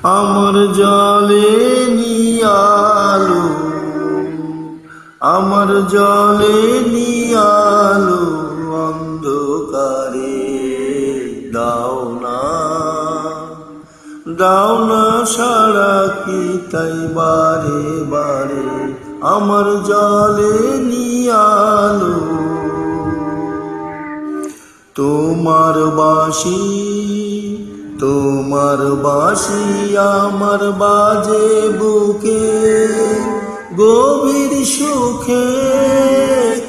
আমার জলে নিয়ালো, আমার জলে নিয়ালো অন্ধকারে। দাও না, দাও না সারা কি তাই বারে বারে আমার জলে নিয়ালো। তোমার বাঁশি, তোমার বাঁশি আমার বাজে বুকে, গভীর সুখে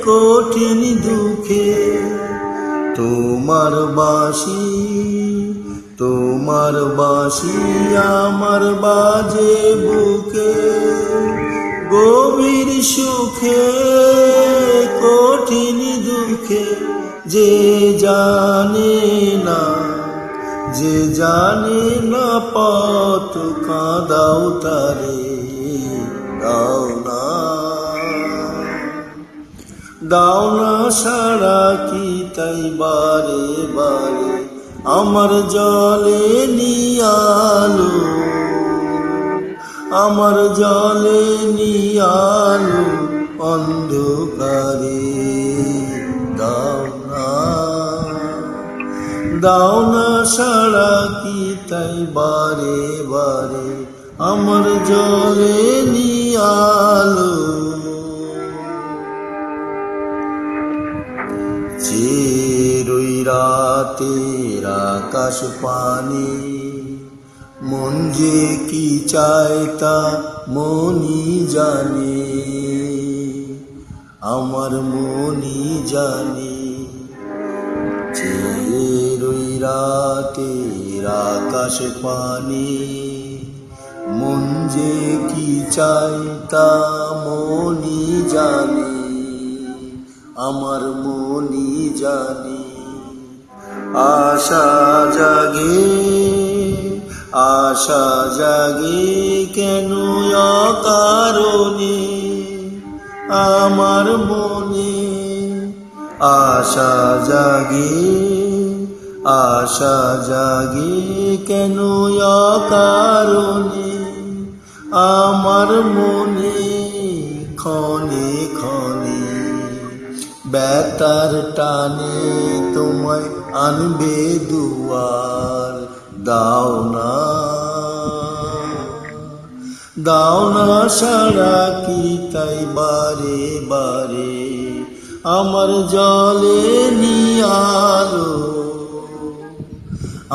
কঠিন দুঃখে। তোমার বাঁশি, তোমার বাঁশি আমার বাজে বুকে, গভীর সুখে কঠিন দুঃখে। যে জানে না, যে জানে না পথ কাঁদাও তারে। দাও না, দাও না সারা কি তাই বারে বারে আমার জলে নিয়ালো, আমার জলে নিয়ালো অন্ধকারে। দাও না, দাও না সারা কি তাই বারে বারে আমার জলে নিয়ালো। চিরই রাতের আকাশ পানি, মন যে কি চায় তা মনি জানে, আমার মনি জানে। চিরই রাতের আকাশ পানি, মন যে কি চায় তা মনি জানে, আমার মনি জানে। আশা জাগে, আশা জাগে কেন অকারণে আমার মনে। আশা জাগে, আশা জাগে কেন অকারণে আমার মনে। ক্ষণে ক্ষণে বেতার টানে তোমায় আনবে দুয়ার। দাও না, দাও না সারা কি তাই বারে বারে আমার জলে নিয়ালো,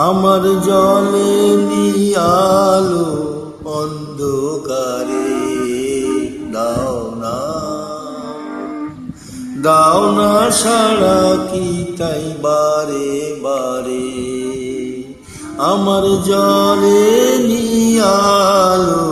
আমার জলে নিয়ালো অন্ধকারে। দাও না, দাও না সারা কি তাই বারে বারে আমার জলে নিয়ালো।